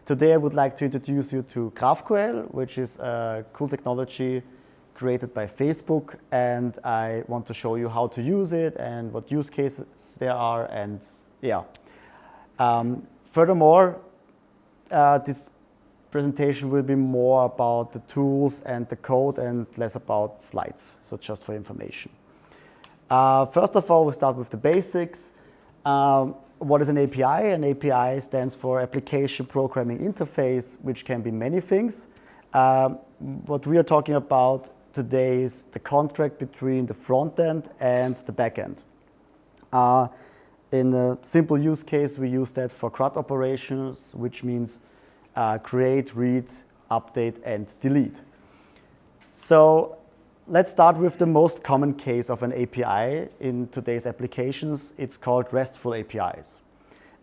Today I would like to introduce you to GraphQL, which is a cool technology created by Facebook, and I want to show you how to use it and what use cases there are, and yeah. Furthermore, this presentation will be more about the tools and the code and less about slides, so just for information. First of all, we start with the basics. What is an API? An API stands for Application Programming Interface, which can be many things. What we are talking about today is the contract between the front end and the back end. In a simple use case, we use that for CRUD operations, which means create, read, update, and delete. So let's start with the most common case of an API in today's applications. It's called RESTful APIs.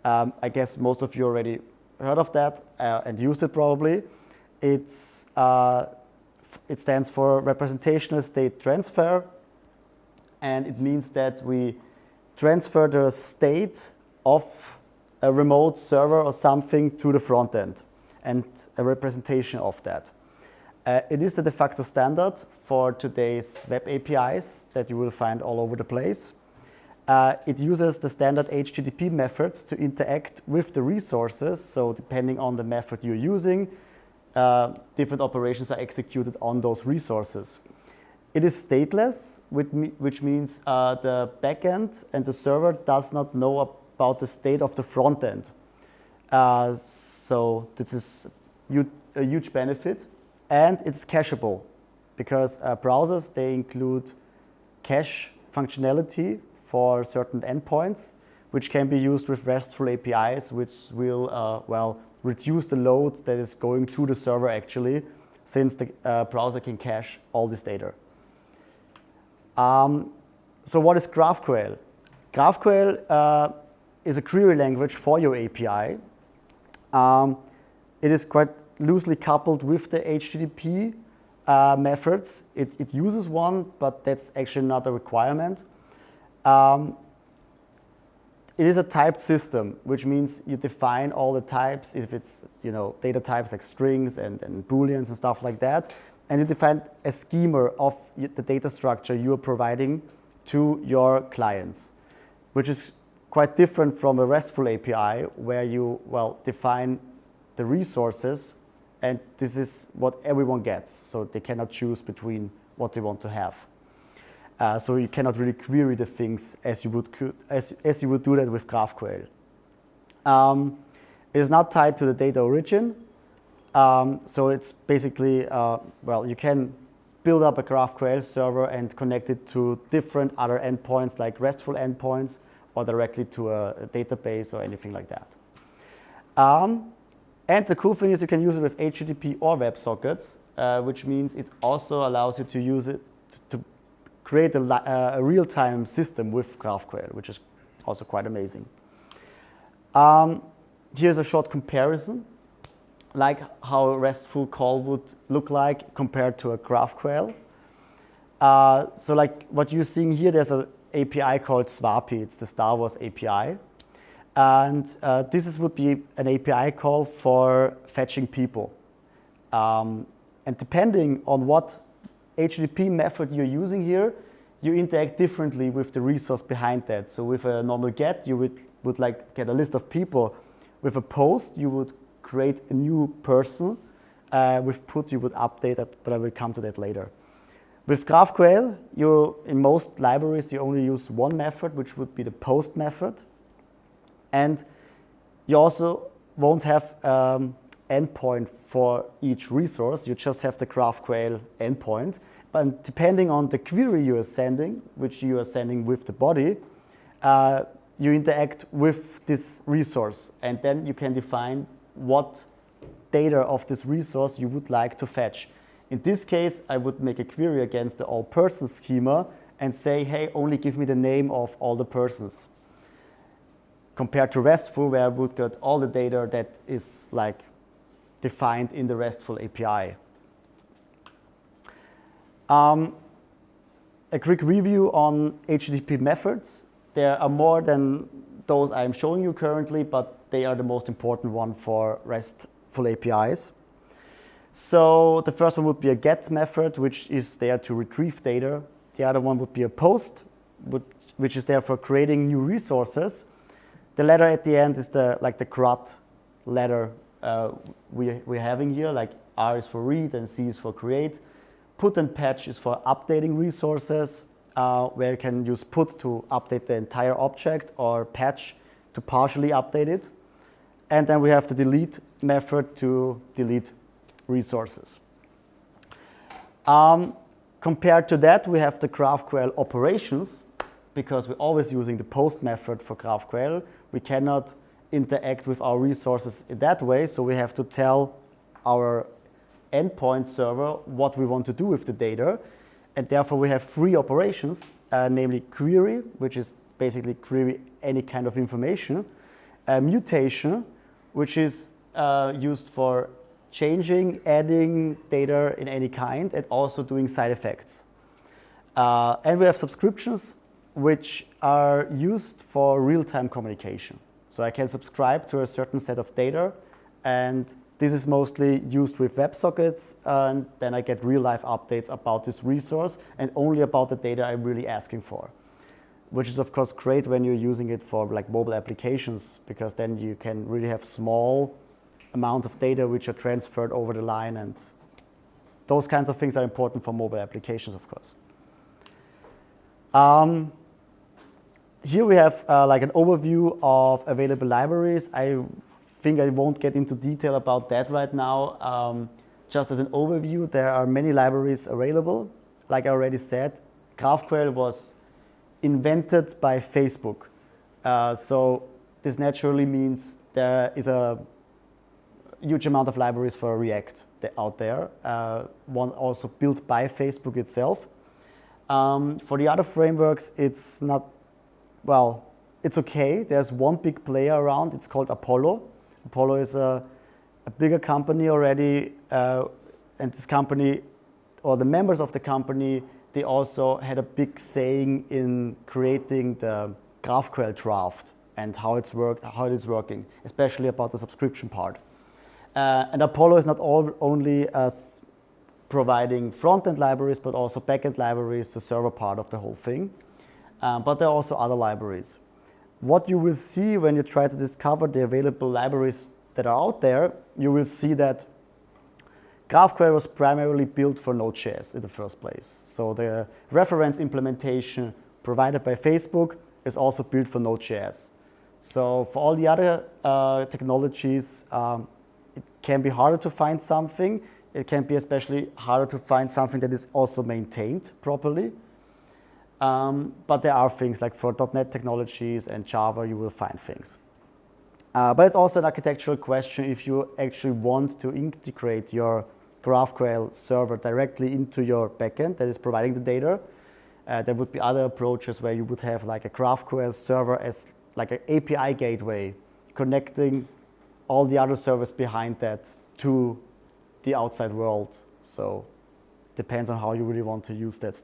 I guess most of you already heard of that and used it probably. It stands for Representational State Transfer, and it means that we transfer the state of a remote server or something to the front end and a representation of that. It is the de facto standard for today's web APIs that you will find all over the place. It uses the standard HTTP methods to interact with the resources, so depending on the method you're using, different operations are executed on those resources. It is stateless, which means the backend and the server does not know about the state of the front end. So this is a huge benefit, and it's cacheable because browsers, they include cache functionality for certain endpoints, which can be used with RESTful APIs, which will reduce the load that is going to the server actually, since the browser can cache all this data. So what is GraphQL? GraphQL is a query language for your API. It is quite loosely coupled with the HTTP methods. It uses one, but that's actually not a requirement. It is a typed system, which means you define all the types, if it's data types like strings and booleans and stuff like that, and you define a schema of the data structure you are providing to your clients, which is quite different from a RESTful API where you define the resources, and this is what everyone gets, so they cannot choose between what they want to have. So you cannot really query the things as you would do that with GraphQL. It is not tied to the data origin, so it's basically you can build up a GraphQL server and connect it to different other endpoints like RESTful endpoints or directly to a database or anything like that. And the cool thing is you can use it with HTTP or WebSockets, which means it also allows you to use it to create a real-time system with GraphQL, which is also quite amazing. Here's a short comparison, like how a RESTful call would look like compared to a GraphQL. So like what you're seeing here, there's an API called Swapi. It's the Star Wars API. And this would be an API call for fetching people. And depending on what HTTP method you're using here, you interact differently with the resource behind that. So with a normal get, you would like get a list of people. With a post, you would create a new person. With put, you would update it, but I will come to that later. With GraphQL, in most libraries, you only use one method, which would be the post method. And you also won't have endpoint for each resource. You just have the GraphQL endpoint. But depending on the query you are sending, which you are sending with the body, you interact with this resource. And then you can define what data of this resource you would like to fetch. In this case, I would make a query against the all persons schema and say, hey, only give me the name of all the persons. Compared to RESTful, where I would get all the data that is like defined in the RESTful API. A quick review on HTTP methods. There are more than those I'm showing you currently, but they are the most important one for REST RESTful APIs. So the first one would be a get method, which is there to retrieve data. The other one would be a post, which is there for creating new resources. The letter at the end is the CRUD letter we're having here, like R is for read and C is for create. Put and patch is for updating resources, where you can use put to update the entire object or patch to partially update it. And then we have the delete method to delete resources. Compared to that, we have the GraphQL operations, because we're always using the post method for GraphQL. We cannot interact with our resources in that way, so we have to tell our endpoint server what we want to do with the data. And therefore, we have three operations, namely query, which is basically query any kind of information, mutation, which is used for changing, adding data in any kind, and also doing side effects. And we have subscriptions, which are used for real-time communication. So I can subscribe to a certain set of data, and this is mostly used with WebSockets, and then I get real-life updates about this resource and only about the data I'm really asking for, which is of course great when you're using it for like mobile applications, because then you can really have small amounts of data which are transferred over the line, and those kinds of things are important for mobile applications, of course. Here we have like an overview of available libraries. I think I won't get into detail about that right now. Just as an overview, there are many libraries available. Like I already said, GraphQL was invented by Facebook. So this naturally means there is a huge amount of libraries for React out there. One also built by Facebook itself. For the other frameworks, it's not, well, it's okay. There's one big player around. It's called Apollo. Apollo is a bigger company already, and this company, or the members of the company, they also had a big saying in creating the GraphQL draft and how it is working, especially about the subscription part. And Apollo is not only providing front-end libraries, but also back-end libraries, the server part of the whole thing. But there are also other libraries. What you will see when you try to discover the available libraries that are out there, you will see that GraphQL was primarily built for Node.js in the first place. So the reference implementation provided by Facebook is also built for Node.js. So for all the other technologies, it can be harder to find something. It can be especially harder to find something that is also maintained properly. But there are things like for .NET technologies and Java, you will find things. But it's also an architectural question if you actually want to integrate your GraphQL server directly into your backend that is providing the data. There would be other approaches where you would have like a GraphQL server as like an API gateway connecting all the other servers behind that to the outside world. So depends on how you really want to use that.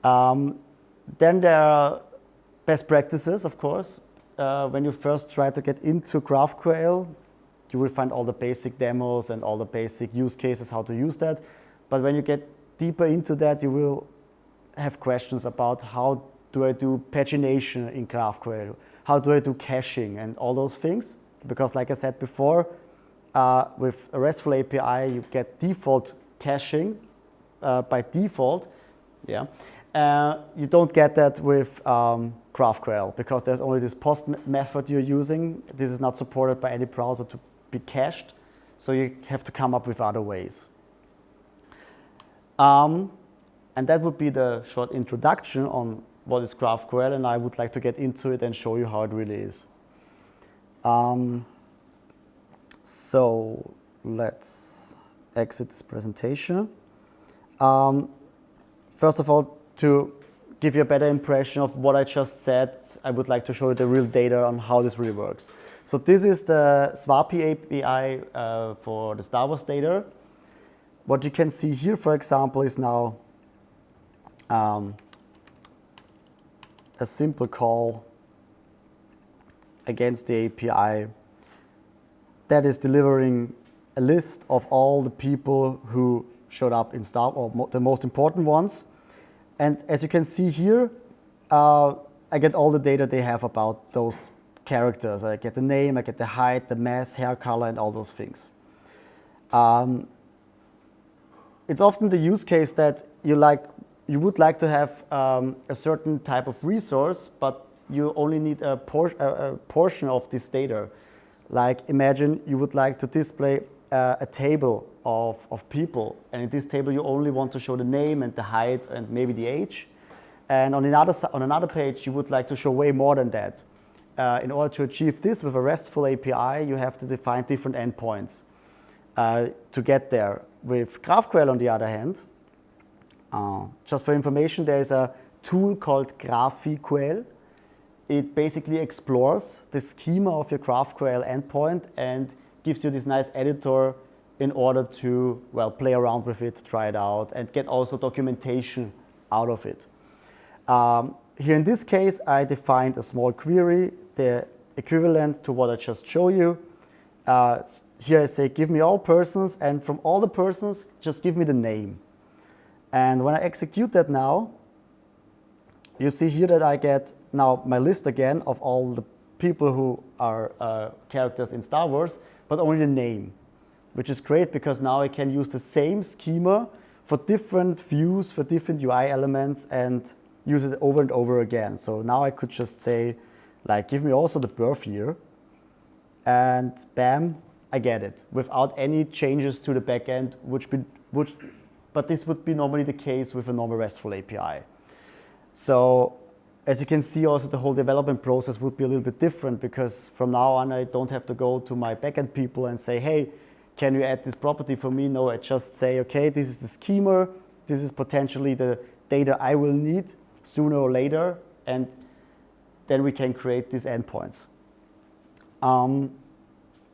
Then there are best practices, of course. When you first try to get into GraphQL, you will find all the basic demos and all the basic use cases, how to use that. But when you get deeper into that, you will have questions about how do I do pagination in GraphQL? How do I do caching and all those things? Because like I said before, with a RESTful API, you get default caching by default. Yeah. You don't get that with GraphQL because there's only this post method you're using. This is not supported by any browser to be cached, so you have to come up with other ways. And that would be the short introduction on what is GraphQL, and I would like to get into it and show you how it really is. So let's exit this presentation. First of all, to give you a better impression of what I just said, I would like to show you the real data on how this really works. So this is the SWAPI API for the Star Wars data. What you can see here, for example, is now a simple call against the API that is delivering a list of all the people who showed up in Star, or the most important ones. And as you can see here, I get all the data they have about those characters. I get the name, I get the height, the mass, hair color, and all those things. It's often the use case that you would like to have a certain type of resource, but you only need a portion of this data. Like imagine you would like to display a table of people, and in this table you only want to show the name and the height and maybe the age. And on another page you would like to show way more than that. In order to achieve this with a RESTful API, you have to define different endpoints to get there. With GraphQL, on the other hand, just for information, there is a tool called GraphQL. It basically explores the schema of your GraphQL endpoint and gives you this nice editor in order to, well, play around with it, try it out, and get also documentation out of it. Here in this case, I defined a small query, the equivalent to what I just showed you. Here I say, give me all persons, and from all the persons, just give me the name. And when I execute that now, you see here that I get now my list again of all the people who are characters in Star Wars, but only the name, which is great because now I can use the same schema for different views, for different UI elements, and use it over and over again. So now I could just say, like, give me also the birth year, and bam, I get it without any changes to the backend, but this would be normally the case with a normal RESTful API. So as you can see, also the whole development process would be a little bit different, because from now on I don't have to go to my backend people and say, hey, can you add this property for me? No, I just say, okay, this is the schema, this is potentially the data I will need sooner or later, and then we can create these endpoints.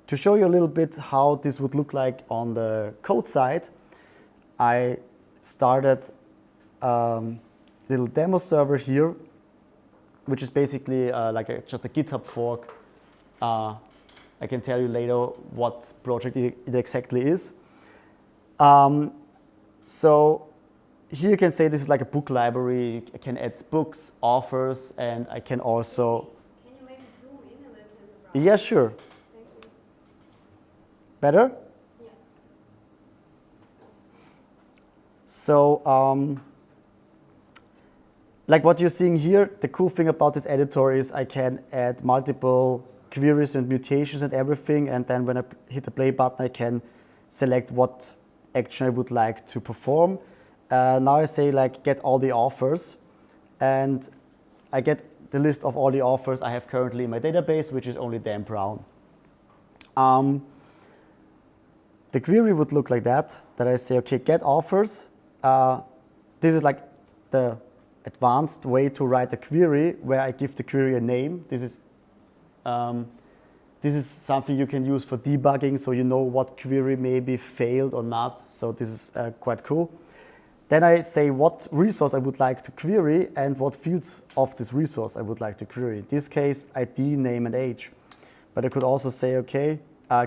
To show you a little bit how this would look like on the code side, I started a little demo server here, which is basically just a GitHub fork. I can tell you later what project it exactly is. So here you can say this is like a book library. I can add books, authors, and I can also... Can you maybe zoom in a little bit? Yeah, sure. Thank you. Better? Yeah. So, like what you're seeing here, the cool thing about this editor is I can add multiple queries and mutations and everything, and then when I hit the play button, I can select what action I would like to perform. Now I say, like, get all the authors, and I get the list of all the authors I have currently in my database, which is only Dan Brown. The query would look like that I say, okay, get authors. This is like the advanced way to write a query where I give the query a name. This is something you can use for debugging, so you know what query maybe failed or not. So this is quite cool. Then I say what resource I would like to query and what fields of this resource I would like to query. In this case, ID, name, and age. But I could also say, okay,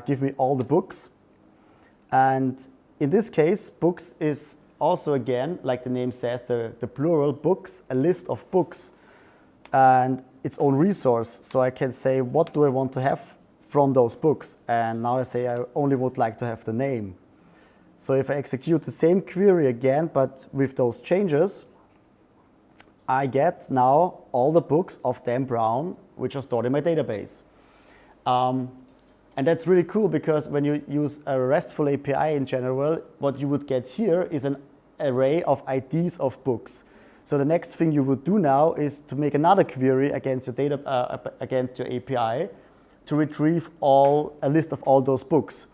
give me all the books. And in this case, books is also, again, like the name says, the plural books, a list of books, and its own resource. So I can say, what do I want to have from those books? And now I say, I only would like to have the name. So if I execute the same query again, but with those changes, I get now all the books of Dan Brown, which are stored in my database. And that's really cool, because when you use a RESTful API in general, what you would get here is an array of IDs of books. So the next thing you would do now is to make another query against your against your API to retrieve a list of all those books.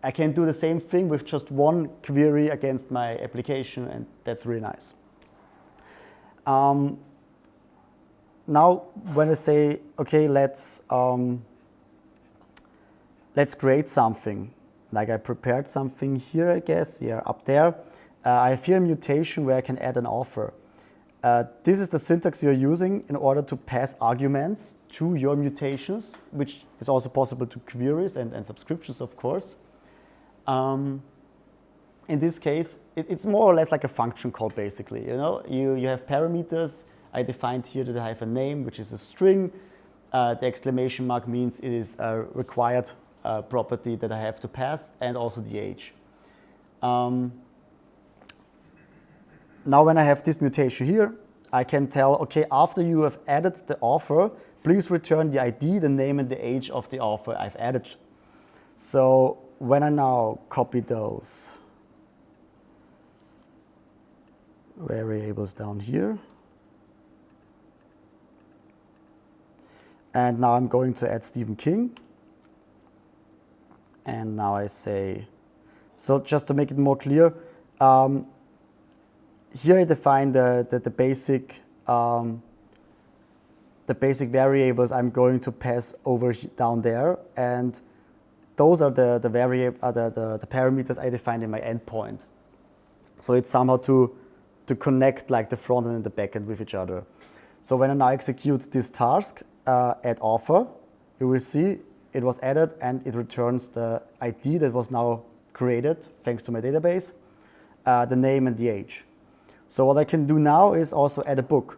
I can do the same thing with just one query against my application, and that's really nice. Now, when I say, okay, let's create something. Like I prepared something here, I guess, yeah, up there. I have here a mutation where I can add an author. This is the syntax you're using in order to pass arguments to your mutations, which It's also possible to queries and subscriptions, of course. In this case, it's more or less like a function call, basically. You have parameters. I defined here that I have a name, which is a string. The exclamation mark means it is a required property that I have to pass, and also the age. Now when I have this mutation here, I can tell, okay, after you have added the author, please return the ID, the name, and the age of the author I've added. So when I now copy those variables down here, and now I'm going to add Stephen King. And now I say, so just to make it more clear, here I define the basic variables I'm going to pass over down there, and those are the parameters I defined in my endpoint. So it's somehow to connect like the front end and the back end with each other. So when I now execute this task, add author, you will see it was added and it returns the ID that was now created thanks to my database, the name and the age. So what I can do now is also add a book.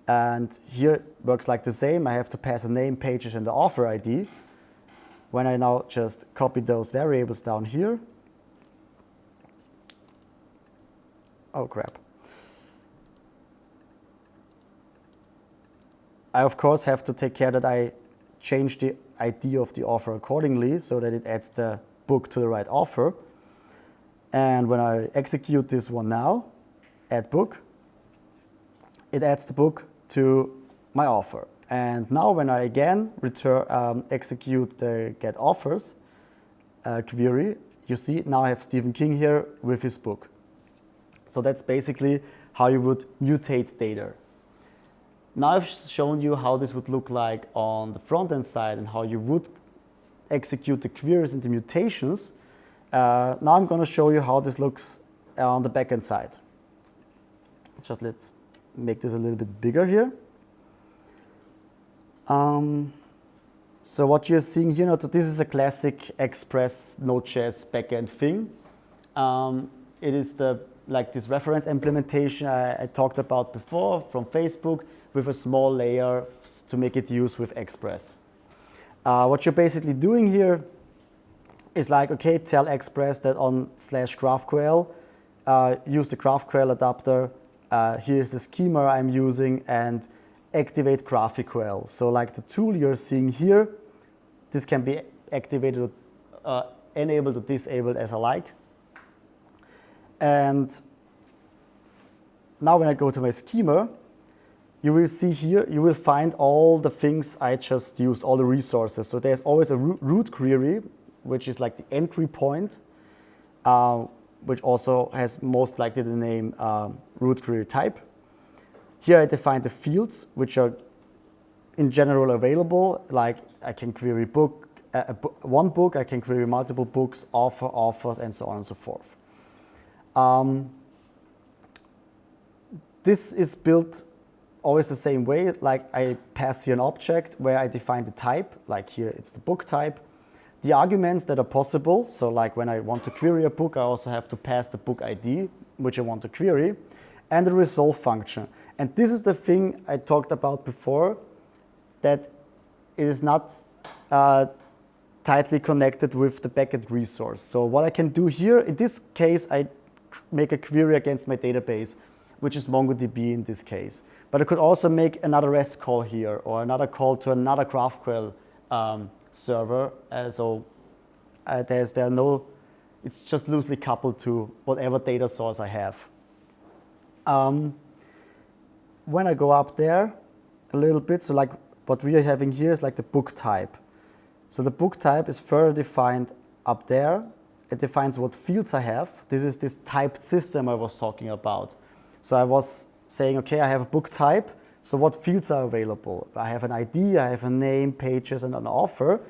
And here it works like the same. I have to pass a name, pages, and the author ID. When I now just copy those variables down here. Oh, crap. I, of course, have to take care that I change the ID of the author accordingly so that it adds the book to the right author. And when I execute this one now, add book, it adds the book to my author. And now when I again execute the get authors query, you see now I have Stephen King here with his book. So that's basically how you would mutate data. Now I've shown you how this would look like on the front-end side and how you would execute the queries and the mutations. Now I'm going to show you how this looks on the back-end side. Just let's make this a little bit bigger here. So what you're seeing here, so this is a classic Express Node.js backend thing. It is like this reference implementation I talked about before from Facebook with a small layer to make it use with Express. What you're basically doing here is like, okay, tell Express that on /GraphQL, use the GraphQL adapter. Here's the schema I'm using, and activate GraphQL. So like the tool you're seeing here, this can be activated, enabled or disabled as I like. And now when I go to my schema, you will see here, you will find all the things I just used, all the resources. So there's always a root query, which is like the entry point, which also has most likely the name root query type. Here I define the fields, which are in general available, like I can query book, one book, I can query multiple books, author, authors, and so on and so forth. This is built always the same way, like I pass here an object where I define the type, like here it's the book type. The arguments that are possible, so like when I want to query a book, I also have to pass the book ID, which I want to query, and the resolve function. And this is the thing I talked about before, that it is not tightly connected with the backend resource. So what I can do here, in this case, I make a query against my database, which is MongoDB in this case. But I could also make another REST call here, or another call to another GraphQL server. It's just loosely coupled to whatever data source I have. When I go up there a little bit, so like what we are having here is like the book type. So the book type is further defined up there. It defines what fields I have. This is this typed system I was talking about. So I was saying, okay, I have a book type, so what fields are available? I have an ID, I have a name, pages, and an author.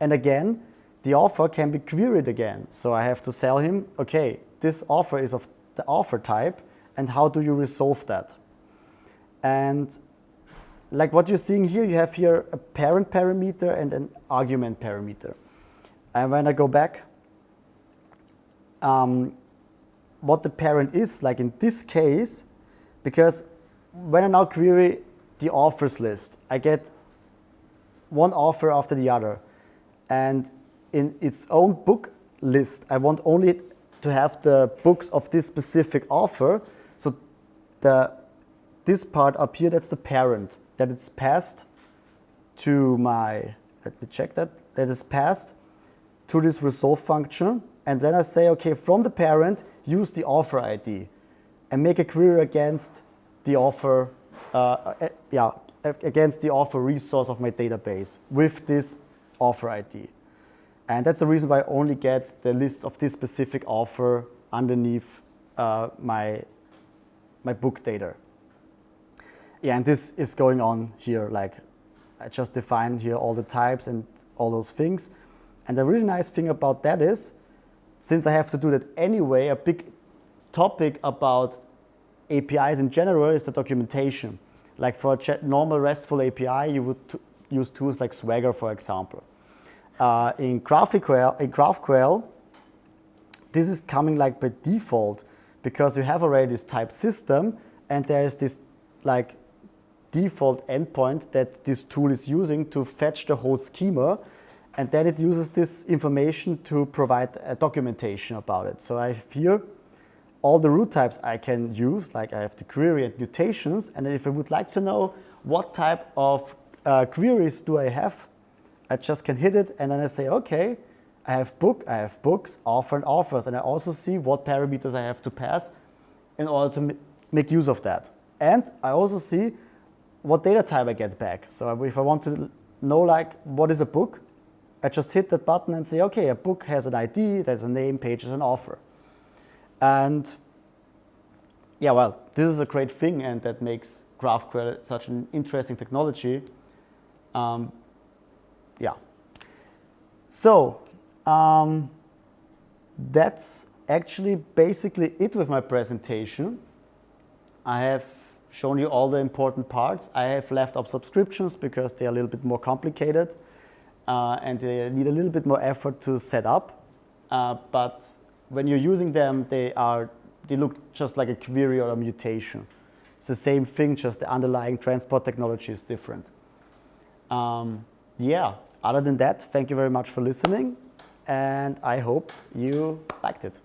And again, the author can be queried again. So I have to tell him, okay, this author is of the author type, and how do you resolve that? And like what you're seeing here, you have here a parent parameter and an argument parameter. And when I go back, what the parent is, like in this case, because when I now query the authors list, I get one author after the other. And in its own book list, I want only to have the books of this specific author. So this part up here, that's the parent, that it's passed to my, let me check that is passed to this resolve function. And then I say, okay, from the parent, use the author ID and make a query against the author, against the author resource of my database with this author ID. And that's the reason why I only get the list of this specific author underneath my book data. Yeah, and this is going on here. Like I just defined here all the types and all those things. And the really nice thing about that is, since I have to do that anyway, a big topic about APIs in general is the documentation. Like for a normal RESTful API, you would use tools like Swagger, for example. In GraphQL, this is coming like by default because you have already this typed system and there is this like default endpoint that this tool is using to fetch the whole schema, and then it uses this information to provide a documentation about it. So I have here all the root types I can use, like I have the query and mutations, and if I would like to know what type of queries do I have, I just can hit it and then I say, okay, I have book, I have books, author and authors, and I also see what parameters I have to pass in order to make use of that. And I also see what data type I get back. So if I want to know like what is a book, I just hit that button and say, okay, a book has an ID, there's a name, pages, and author. And yeah, well, this is a great thing, and that makes GraphQL such an interesting technology. Yeah. So that's actually basically it with my presentation. I have shown you all the important parts. I have left up subscriptions because they are a little bit more complicated and they need a little bit more effort to set up. But when you're using them, they look just like a query or a mutation. It's the same thing, just the underlying transport technology is different. Yeah, other than that, thank you very much for listening, and I hope you liked it.